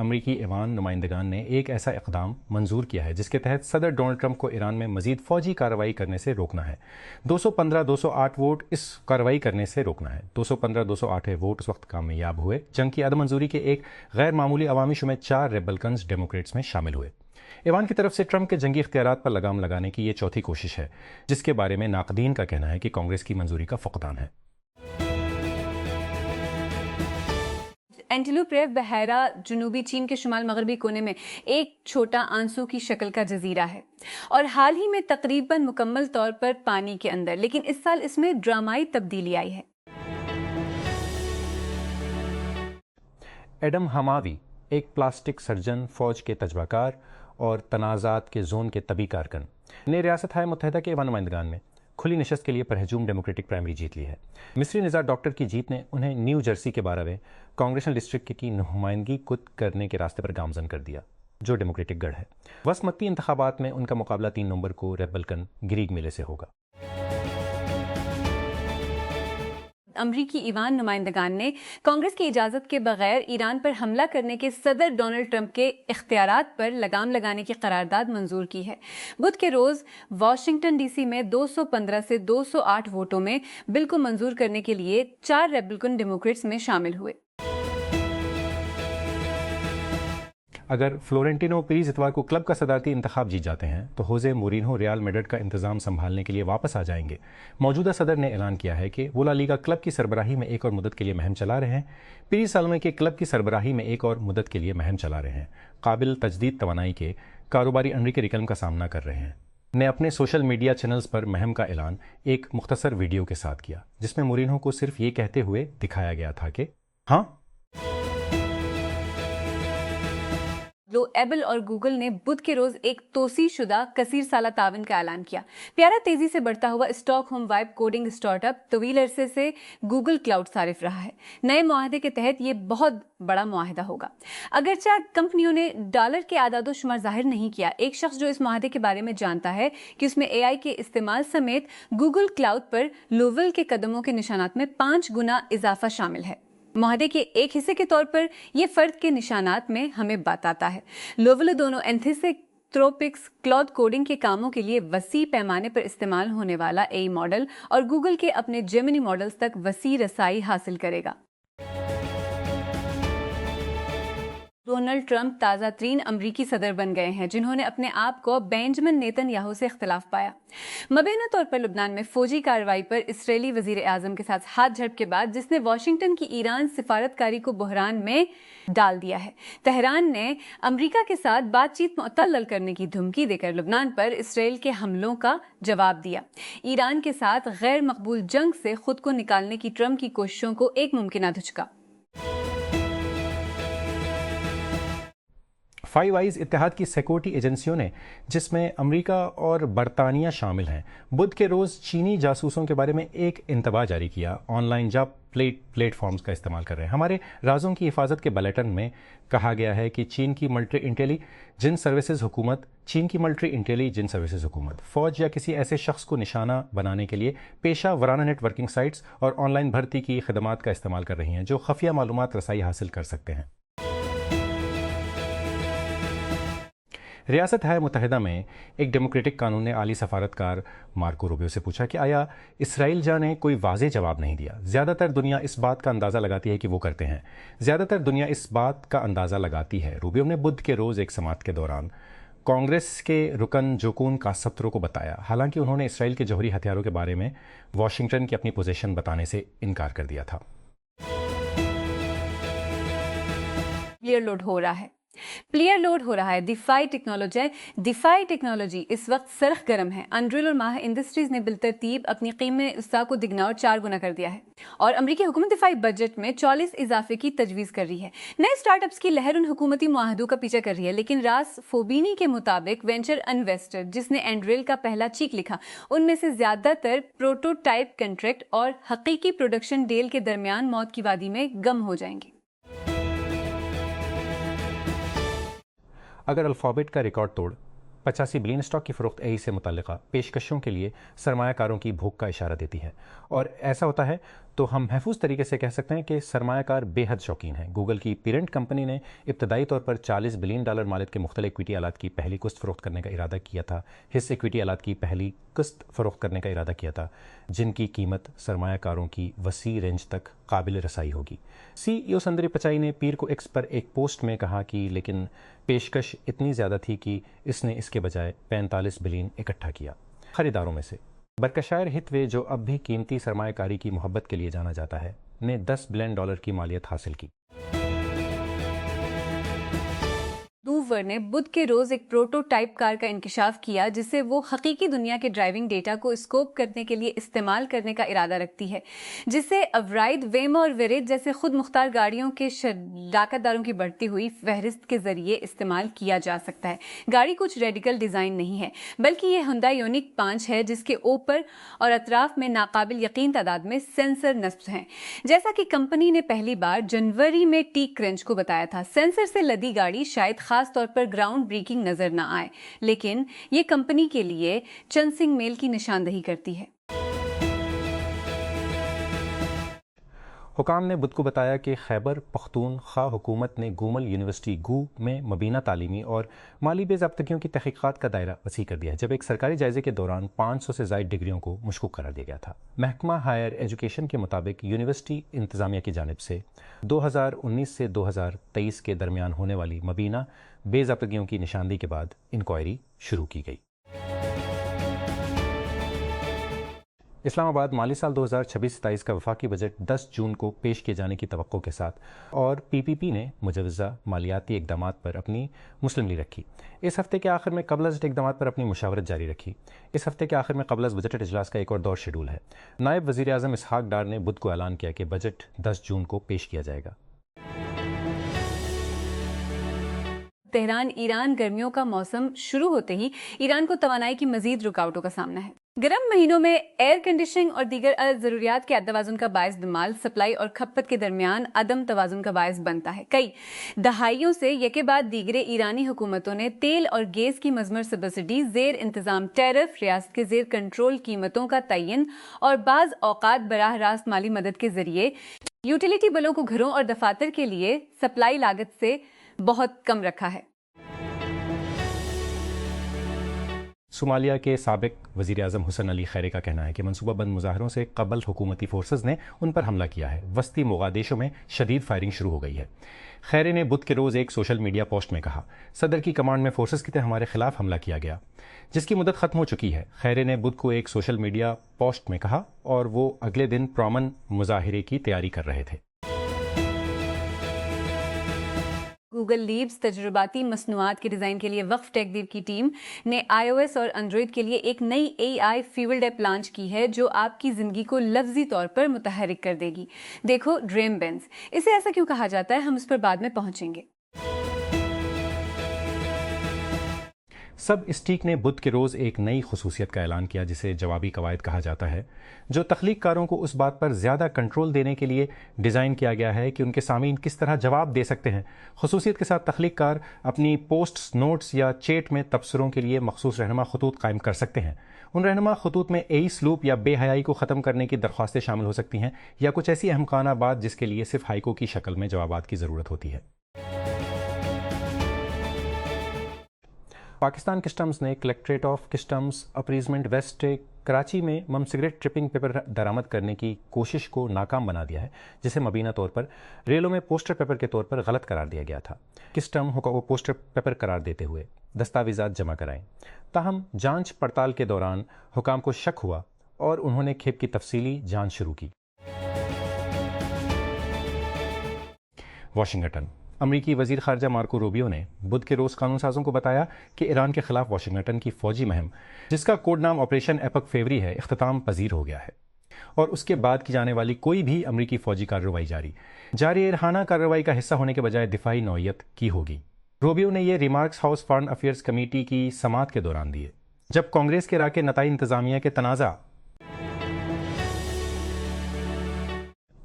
امریکی ایوان نمائندگان نے ایک ایسا اقدام منظور کیا ہے جس کے تحت صدر ڈونلڈ ٹرمپ کو ایران میں مزید فوجی کارروائی کرنے سے روکنا ہے۔ 215-208 ووٹ اس کارروائی کرنے سے روکنا ہے۔ 215-208 ووٹ اس وقت کامیاب ہوئے۔ جنگ کی عدم منظوری کے ایک غیر معمولی عوامی شمع 4 ریپبلکنز ڈیموکریٹس میں شامل ہوئے۔ ایوان کی طرف سے ٹرمپ کے جنگی اختیارات پر لگام لگانے کی یہ چوتھی کوشش ہے، جس کے بارے میں ناقدین کا کہنا ہے کہ کانگریس کی منظوری کا فقدان ہے۔ اینٹیلوپ ریو بحیرہ جنوبی چین کے شمال مغربی کونے میں ایک چھوٹا آنسو کی شکل کا جزیرہ ہے اور حال ہی میں تقریباً مکمل طور پر پانی کے اندر، لیکن اس سال اس میں ڈرامائی تبدیلی آئی ہے۔ ایڈم ہماوی ایک پلاسٹک سرجن، فوج کے تجربہ کار اور تنازعات کے زون کے طبی کارکن نے ریاست متحدہ کے ایوان نمائندگان میں کھلی نشست کے لیے پرہجوم ڈیموکریٹک پرائمری جیت لی ہے۔ مصری نژاد ڈاکٹر کی جیت نے انہیں نیو جرسی کے 12ویں کانگریشنل ڈسٹرکٹ کی نمائندگی کرنے کے راستے پر گامزن کر دیا، جو ڈیموکریٹک گڑھ ہے۔ وسط مقتی انتخابات میں ان کا مقابلہ 3 نومبر کو ریپبلکن گریگ میلے سے ہوگا۔ امریکی ایوان نمائندگان نے کانگریس کی اجازت کے بغیر ایران پر حملہ کرنے کے صدر ڈونلڈ ٹرمپ کے اختیارات پر لگام لگانے کی قرارداد منظور کی ہے۔ بدھ کے روز واشنگٹن ڈی سی میں 215 سے 208 ووٹوں میں بل کو منظور کرنے کے لیے 4 ریپبلکن ڈیموکریٹس میں شامل ہوئے۔ اگر فلورنٹینو پیریز اتوار کو کلب کا صدارتی انتخاب جیت جاتے ہیں تو ہوزے مورینہو ریال میڈرڈ کا انتظام سنبھالنے کے لیے واپس آ جائیں گے۔ موجودہ صدر نے اعلان کیا ہے کہ وہ لا لیگا کلب کی سربراہی میں ایک اور مدت کے لیے مہم چلا رہے ہیں۔ پیریز سال میں کے کلب کی سربراہی میں ایک اور مدت کے لیے مہم چلا رہے ہیں۔ قابل تجدید توانائی کے کاروباری انریکے ریکلم کا سامنا کر رہے ہیں نے اپنے سوشل میڈیا چینلز پر مہم کا اعلان ایک مختصر ویڈیو کے ساتھ کیا، جس میں مورینہو کو صرف یہ کہتے ہوئے دکھایا گیا تھا کہ ہاں۔ ایبل اور گوگل نے بدھ کے روز ایک توسیع شدہ کثیر سالہ تعاون کا اعلان کیا۔ پیارا تیزی سے بڑھتا ہوا stock home vibe coding start up طویل عرصے سے گوگل کلاؤڈ صارف رہا ہے۔ نئے معاہدے کے تحت یہ بہت بڑا معاہدہ ہوگا۔ اگرچہ کمپنیوں نے ڈالر کے اعداد و شمار ظاہر نہیں کیا، ایک شخص جو اس معاہدے کے بارے میں جانتا ہے کہ اس میں اے آئی کے استعمال سمیت گوگل کلاؤڈ پر لوول کے قدموں کے نشانات میں 5 گنا اضافہ شامل ہے۔ معاہدے کے ایک حصے کے طور پر یہ فرد کے نشانات میں ہمیں بتاتا ہے۔ لوول دونوں اینتھروپکس کلاؤڈ کوڈنگ کے کاموں کے لیے وسیع پیمانے پر استعمال ہونے والا اے ای ماڈل اور گوگل کے اپنے جیمنی ماڈلز تک وسیع رسائی حاصل کرے گا۔ ڈونلڈ ٹرمپ تازہ ترین امریکی صدر بن گئے ہیں جنہوں نے اپنے آپ کو بینجمن نیتن یاہو سے اختلاف پایا۔ مبینہ طور پر لبنان میں فوجی کارروائی پر اسرائیلی وزیر اعظم کے ساتھ ہاتھ جھڑپ کے بعد، جس نے واشنگٹن کی ایران سفارتکاری کو بحران میں ڈال دیا ہے، تہران نے امریکہ کے ساتھ بات چیت معطل کرنے کی دھمکی دے کر لبنان پر اسرائیل کے حملوں کا جواب دیا۔ ایران کے ساتھ غیر مقبول جنگ سے خود کو نکالنے کی ٹرمپ کی کوششوں کو ایک ممکنہ دھچکا۔ فائیو آئیز اتحاد کی سیکورٹی ایجنسیوں نے، جس میں امریکہ اور برطانیہ شامل ہیں، بدھ کے روز چینی جاسوسوں کے بارے میں ایک انتباہ جاری کیا۔ Online job platforms کا استعمال کر رہے ہیں۔ ہمارے رازوں کی حفاظت کے بلیٹن میں کہا گیا ہے کہ چین کی ملٹری انٹیلیجنس سروسز حکومت فوج یا کسی ایسے شخص کو نشانہ بنانے کے لیے پیشہ ورانہ نیٹ ورکنگ سائٹس اور آن لائن بھرتی کی خدمات کا استعمال کر رہی ہیں، جو خفیہ معلومات رسائی حاصل کر سکتے ہیں۔ ریاست متحدہ میں ایک ڈیموکریٹک قانون نے عالی سفارتکار مارکو روبیو سے پوچھا کہ آیا اسرائیل جا نے کوئی واضح جواب نہیں دیا۔ زیادہ تر دنیا اس بات کا اندازہ لگاتی ہے کہ وہ کرتے ہیں۔ روبیو نے بدھ کے روز ایک سماعت کے دوران کانگریس کے رکن جوکون کاسپترو کو بتایا، حالانکہ انہوں نے اسرائیل کے جوہری ہتھیاروں کے بارے میں واشنگٹن کی اپنی پوزیشن بتانے سے انکار کر دیا تھا۔ پلیئر لوڈ ہو رہا ہے۔ دفاعی ٹیکنالوجی اس وقت سرخ گرم ہے۔ انڈریل اور ماہ انڈسٹریز نے بالترتیب اپنی قیمت استا کو دگنا اور 4 گنا کر دیا ہے، اور امریکی حکومت دفاعی بجٹ میں 44 اضافے کی تجویز کر رہی ہے۔ نئے اسٹارٹ اپس کی لہر ان حکومتی معاہدوں کا پیچھا کر رہی ہے، لیکن راس فوبینی کے مطابق وینچر انویسٹر جس نے انڈریل کا پہلا چیک لکھا، ان میں سے زیادہ تر پروٹوٹائپ کنٹریکٹ اور حقیقی پروڈکشن ڈیل کے درمیان موت کی وادی میں گم ہو جائیں گے۔ اگر الفابیٹ کا ریکارڈ توڑ 85 بلین اسٹاک کی فروخت اے ای سے متعلقہ پیشکشوں کے لیے سرمایہ کاروں کی بھوک کا اشارہ دیتی ہے، اور ایسا ہوتا ہے تو ہم محفوظ طریقے سے کہہ سکتے ہیں کہ سرمایہ کار بے حد شوقین ہیں۔ گوگل کی پیرنٹ کمپنی نے ابتدائی طور پر $40 بلین مالت کے مختلف ایکویٹی آلات کی پہلی قسط فروخت کرنے کا ارادہ کیا تھا، حصہ ایکویٹی آلات کی پہلی قسط فروخت کرنے کا ارادہ کیا تھا، جن کی قیمت سرمایہ کاروں کی وسیع رینج تک قابل رسائی ہوگی۔ سی ای او سندر پچائی نے پیر کو ایکس پر ایک پوسٹ میں کہا کہ لیکن پیشکش اتنی زیادہ تھی کہ اس نے اس کے بجائے 45 بلین اکٹھا کیا۔ خریداروں میں سے برکشائر ہتھوے، جو اب بھی قیمتی سرمایہ کاری کی محبت کے لیے جانا جاتا ہے، نے $10 بلین کی مالیت حاصل کی۔ دوور نے بدھ کے روز ایک پروٹوٹائپ کار کا انکشاف کیا جسے وہ حقیقی دنیا کے ڈرائیونگ ڈیٹا کو اسکوپ کرنے کے لیے استعمال کرنے کا ارادہ رکھتی ہے، جسے اورائڈ، ویمو اور ویریج جیسے خود مختار گاڑیوں کے شراکت داروں کی بڑھتی ہوئی فہرست کے ذریعے استعمال کیا جا سکتا ہے۔ گاڑی کچھ ریڈیکل ڈیزائن نہیں ہے، بلکہ یہ ہنڈا یونیک 5 ہے جس کے اوپر اور اطراف میں ناقابل یقین تعداد میں سینسر نصب ہیں۔ جیسا کہ کمپنی نے پہلی بار جنوری میں ٹیک کرنچ کو بتایا تھا، سینسر سے لدی گاڑی شاید خاص طور پر گراؤنڈ بریکنگ نظر نہ آئے، لیکن یہ کمپنی کے لیے چنسنگ میل کی نشاندہی کرتی ہے۔ حکام نے بدھ کو بتایا کہ خیبر پختونخوا حکومت نے گومل یونیورسٹی گو میں مبینہ تعلیمی اور مالی بے ضابطگیوں کی تحقیقات کا دائرہ وسیع کر دیا ہے، جب ایک سرکاری جائزے کے دوران 500 سے زائد ڈگریوں کو مشکوک قرار دیا گیا تھا۔ محکمہ ہائر ایجوکیشن کے مطابق یونیورسٹی انتظامیہ کی جانب سے 2019 سے 2023 کے درمیان ہونے والی مبینہ بے ضابطگیوں کی نشاندہی کے بعد انکوائری شروع کی گئی۔ اسلام آباد مالی سال 2026-27 کا وفاقی بجٹ 10 جون کو پیش کیے جانے کی توقع کے ساتھ اور پی پی پی نے مجوزہ مالیاتی اقدامات پر اپنی مسلم لی رکھی۔ اس ہفتے کے آخر میں قبل از اقدامات پر اپنی مشاورت جاری رکھی۔ اس ہفتے کے آخر میں قبل از بجٹ اجلاس کا ایک اور دور شیڈول ہے۔ نائب وزیر اعظم اسحاق ڈار نے بدھ کو اعلان کیا کہ بجٹ 10 جون کو پیش کیا جائے گا۔ تہران ایران گرمیوں کا موسم شروع ہوتے ہی ایران کو توانائی کی مزید رکاوٹوں کا سامنا ہے۔ گرم مہینوں میں ایئر کنڈیشننگ اور دیگر ضروریات کے توازن کا باعث دمال، سپلائی اور کھپت کے درمیان عدم توازن کا باعث بنتا ہے۔ کئی دہائیوں سے یکے بعد دیگرے ایرانی حکومتوں نے تیل اور گیس کی مضمر سبسڈی، زیر انتظام ٹیرف، ریاست کے زیر کنٹرول قیمتوں کا تعین اور بعض اوقات براہ راست مالی مدد کے ذریعے یوٹیلیٹی بلوں کو گھروں اور دفاتر کے لیے سپلائی لاگت سے بہت کم رکھا ہے۔ صومالیہ کے سابق وزیر اعظم حسن علی خیرے کا کہنا ہے کہ منصوبہ بند مظاہروں سے قبل حکومتی فورسز نے ان پر حملہ کیا ہے۔ وسطی موغادیشو میں شدید فائرنگ شروع ہو گئی ہے۔ خیرے نے بدھ کے روز ایک سوشل میڈیا پوسٹ میں کہا، صدر کی کمانڈ میں فورسز کی طرح ہمارے خلاف حملہ کیا گیا، جس کی مدت ختم ہو چکی ہے۔ خیرے نے بدھ کو ایک سوشل میڈیا پوسٹ میں کہا اور وہ اگلے دن پرامن مظاہرے کی تیاری کر رہے تھے۔ گوگل لیبس تجرباتی مصنوعات کے ڈیزائن کے لیے وقف ٹیک دیو کی ٹیم نے آئی او ایس اور اینڈرائڈ کے لیے ایک نئی اے آئی فیولڈ ایپ لانچ کی ہے جو آپ کی زندگی کو لفظی طور پر متحرک کر دے گی۔ دیکھو ڈریم بینز، اسے ایسا کیوں کہا جاتا ہے، ہم اس پر بعد میں پہنچیں گے۔ سب اسٹیک نے بدھ کے روز ایک نئی خصوصیت کا اعلان کیا جسے جوابی قواعد کہا جاتا ہے، جو تخلیق کاروں کو اس بات پر زیادہ کنٹرول دینے کے لیے ڈیزائن کیا گیا ہے کہ ان کے سامعین کس طرح جواب دے سکتے ہیں۔ خصوصیت کے ساتھ تخلیق کار اپنی پوسٹس، نوٹس یا چیٹ میں تبصروں کے لیے مخصوص رہنما خطوط قائم کر سکتے ہیں۔ ان رہنما خطوط میں ایس لوپ یا بے حیائی کو ختم کرنے کی درخواستیں شامل ہو سکتی ہیں یا کچھ ایسی احمقانہ بات جس کے لیے صرف ہائیکو کی شکل میں جوابات کی ضرورت ہوتی ہے۔ پاکستان کسٹمز نے کلیکٹریٹ آف کسٹمز اپریزمنٹ ویسٹ کراچی میں مم سگریٹ ٹرپنگ پیپر درآمد کرنے کی کوشش کو ناکام بنا دیا ہے، جسے مبینہ طور پر ریلوں میں پوسٹر پیپر کے طور پر غلط قرار دیا گیا تھا۔ کسٹم کو پوسٹر پیپر قرار دیتے ہوئے دستاویزات جمع کرائیں، تاہم جانچ پڑتال کے دوران حکام کو شک ہوا اور انہوں نے کھیپ کی تفصیلی جانچ شروع کی۔ واشنگٹن، امریکی وزیر خارجہ مارکو روبیو نے بدھ کے روز قانون سازوں کو بتایا کہ ایران کے خلاف واشنگٹن کی فوجی مہم، جس کا کوڈ نام آپریشن ایپک فیوری ہے، اختتام پذیر ہو گیا ہے اور اس کے بعد کی جانے والی کوئی بھی امریکی فوجی کارروائی جاری ارحانہ کارروائی کا حصہ ہونے کے بجائے دفاعی نوعیت کی ہوگی۔ روبیو نے یہ remarks house foreign affairs committee کی سماعت کے دوران دیے، جب کانگریس کے اراکین نتائج انتظامیہ کے تنازع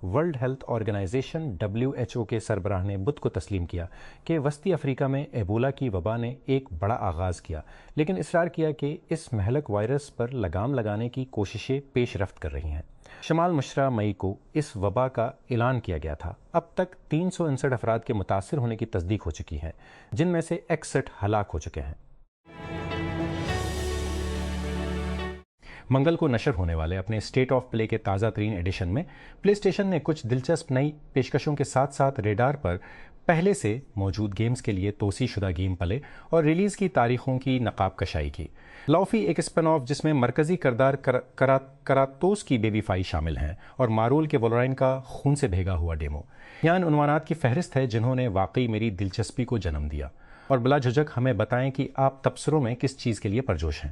ورلڈ ہیلتھ آرگنائزیشن WHO کے سربراہ نے بدھ کو تسلیم کیا کہ وسطی افریقہ میں ایبولا کی وبا نے ایک بڑا آغاز کیا، لیکن اصرار کیا کہ اس مہلک وائرس پر لگام لگانے کی کوششیں پیش رفت کر رہی ہیں۔ شمال مشرق مئی کو اس وبا کا اعلان کیا گیا تھا۔ اب تک 359 افراد کے متاثر ہونے کی تصدیق ہو چکی ہے، جن میں سے 61 ہلاک ہو چکے ہیں۔ منگل کو نشر ہونے والے اپنے اسٹیٹ آف پلے کے تازہ ترین ایڈیشن میں پلے اسٹیشن نے کچھ دلچسپ نئی پیشکشوں کے ساتھ ساتھ ریڈار پر پہلے سے موجود گیمز کے لیے توسیع شدہ گیم پلے اور ریلیز کی تاریخوں کی نقاب کشائی کی۔ لوفی ایک اسپن آف جس میں مرکزی کردار کراتوس کی بیبی فائی شامل ہیں اور مارول کے وولورائن کا خون سے بھیگا ہوا ڈیمو، یہاں ان عنوانات کی فہرست ہے جنہوں نے واقعی میری دلچسپی کو جنم دیا۔ اور بلا جھجک ہمیں بتائیں کہ آپ تبصروں میں کس چیز کے لیے پرجوش ہیں۔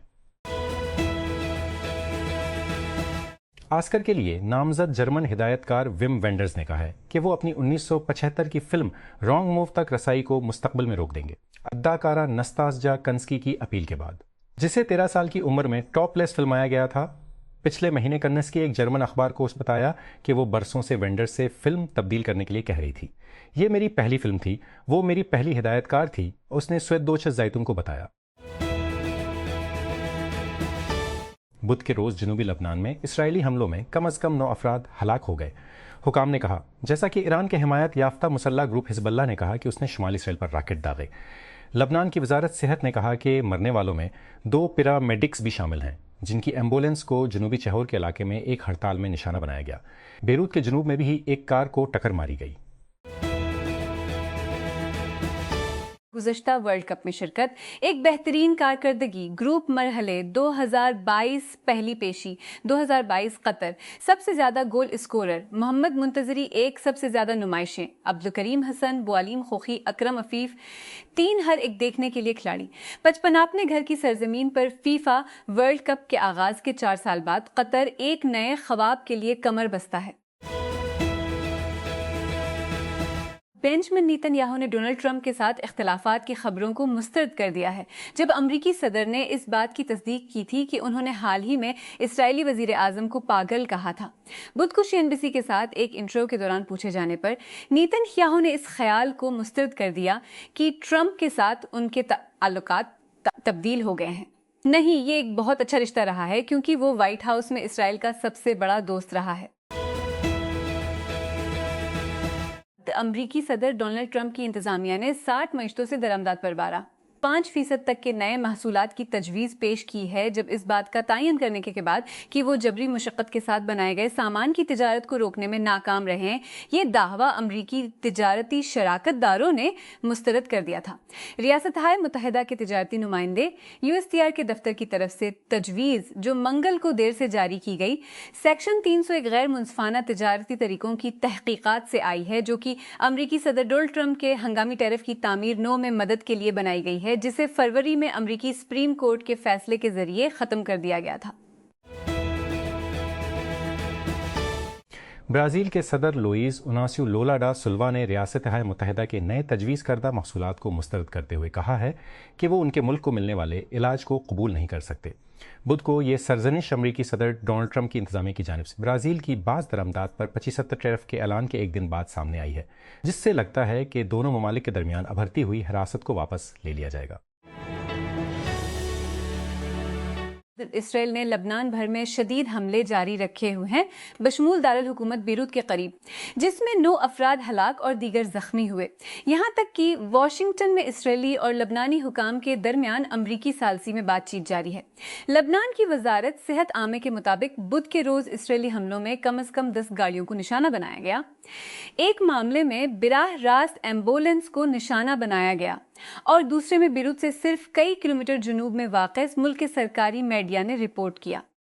آسکر کے لیے نامزد جرمن ہدایت کار وم وینڈرز نے کہا ہے کہ وہ اپنی 1975 کی فلم رانگ موو تک رسائی کو مستقبل میں روک دیں گے، اداکارہ نستاسجا کنسکی کی اپیل کے بعد، جسے 13 سال کی عمر میں ٹاپ لیس فلمایا گیا تھا۔ پچھلے مہینے کنسکی ایک جرمن اخبار کو بتایا کہ وہ برسوں سے وینڈرز سے فلم تبدیل کرنے کے لیے کہہ رہی تھی۔ یہ میری پہلی فلم تھی، وہ میری پہلی ہدایت کار تھی، اس نے سویدوچھ زیتون کو بتایا۔ بدھ کے روز جنوبی لبنان میں اسرائیلی حملوں میں کم از کم 9 افراد ہلاک ہو گئے۔ حکام نے کہا، جیسا کہ ایران کے حمایت یافتہ مسلح گروپ حزب اللہ نے کہا کہ اس نے شمالی اسرائیل پر راکٹ داغے۔ لبنان کی وزارت صحت نے کہا کہ مرنے والوں میں 2 پیرامیڈکس بھی شامل ہیں، جن کی ایمبولینس کو جنوبی چہور کے علاقے میں ایک ہڑتال میں نشانہ بنایا گیا۔ بیروت کے جنوب میں بھی ایک کار کو ٹکر ماری گئی۔ گزشتہ ورلڈ کپ میں شرکت، ایک بہترین کارکردگی، گروپ مرحلے 2022 پہلی پیشی 2022 قطر، سب سے زیادہ گول اسکورر محمد منتظری، ایک سب سے زیادہ نمائشیں عبدالکریم حسن، بوالیم خوخی، اکرم عفیف، 3 ہر ایک دیکھنے کے لیے کھلاڑی۔ 55 اپنے گھر کی سرزمین پر فیفا ورلڈ کپ کے آغاز کے 4 سال بعد قطر ایک نئے خواب کے لیے کمر بستہ ہے۔ بینجمن نیتن یاہو نے ڈونلڈ ٹرمپ کے ساتھ اختلافات کی خبروں کو مسترد کر دیا ہے، جب امریکی صدر نے اس بات کی تصدیق کی تھی کہ انہوں نے حال ہی میں اسرائیلی وزیر اعظم کو پاگل کہا تھا۔ بدھ کو NBC کے ساتھ ایک انٹرویو کے دوران پوچھے جانے پر نیتن یاہو نے اس خیال کو مسترد کر دیا کہ ٹرمپ کے ساتھ ان کے تعلقات تبدیل ہو گئے ہیں۔ نہیں، یہ ایک بہت اچھا رشتہ رہا ہے کیونکہ وہ وائٹ ہاؤس میں اسرائیل کا سب سے بڑا دوست رہا ہے۔ امریکی صدر ڈونلڈ ٹرمپ کی انتظامیہ نے 60 معیشتوں سے درآمدات پر 5% تک کے نئے محصولات کی تجویز پیش کی ہے، جب اس بات کا تعین کرنے کے بعد کہ وہ جبری مشقت کے ساتھ بنائے گئے سامان کی تجارت کو روکنے میں ناکام رہے ہیں۔ یہ دعویٰ امریکی تجارتی شراکت داروں نے مسترد کر دیا تھا۔ ریاستہائے متحدہ کے تجارتی نمائندے USTR کے دفتر کی طرف سے تجویز، جو منگل کو دیر سے جاری کی گئی، سیکشن 301 غیر منصفانہ تجارتی طریقوں کی تحقیقات سے آئی ہے، جو کہ امریکی صدر ڈونلڈ ٹرمپ کے ہنگامی ٹیرف کی تعمیر 9 میں مدد کے لیے بنائی گئی ہے، جسے فروری میں امریکی سپریم کورٹ کے فیصلے کے ذریعے ختم کر دیا گیا تھا۔ برازیل کے صدر لوئیز اناسیو لولا ڈا سلوا نے ریاستہائے متحدہ کے نئے تجویز کردہ محصولات کو مسترد کرتے ہوئے کہا ہے کہ وہ ان کے ملک کو ملنے والے علاج کو قبول نہیں کر سکتے۔ بدھ کو یہ سرزنش امریکی صدر ڈونلڈ ٹرمپ کی انتظامیہ کی جانب سے برازیل کی بعض درآمدات پر 75 ٹیرف کے اعلان کے ایک دن بعد سامنے آئی ہے، جس سے لگتا ہے کہ دونوں ممالک کے درمیان ابھرتی ہوئی حراست کو واپس لے لیا جائے گا۔ اسرائیل نے لبنان بھر میں شدید حملے جاری رکھے ہوئے ہیں، بشمول دارالحکومت بیروت کے قریب، جس میں 9 افراد ہلاک اور دیگر زخمی ہوئے، یہاں تک کہ واشنگٹن میں اسرائیلی اور لبنانی حکام کے درمیان امریکی ثالثی میں بات چیت جاری ہے۔ لبنان کی وزارت صحت عامہ کے مطابق بدھ کے روز اسرائیلی حملوں میں کم از کم 10 گاڑیوں کو نشانہ بنایا گیا۔ ایک معاملے میں براہ راست ایمبولینس کو نشانہ بنایا گیا اور دوسرے میں بیروت سے صرف کئی کلومیٹر جنوب میں واقع ملک کے سرکاری میڈیا نے رپورٹ کیا۔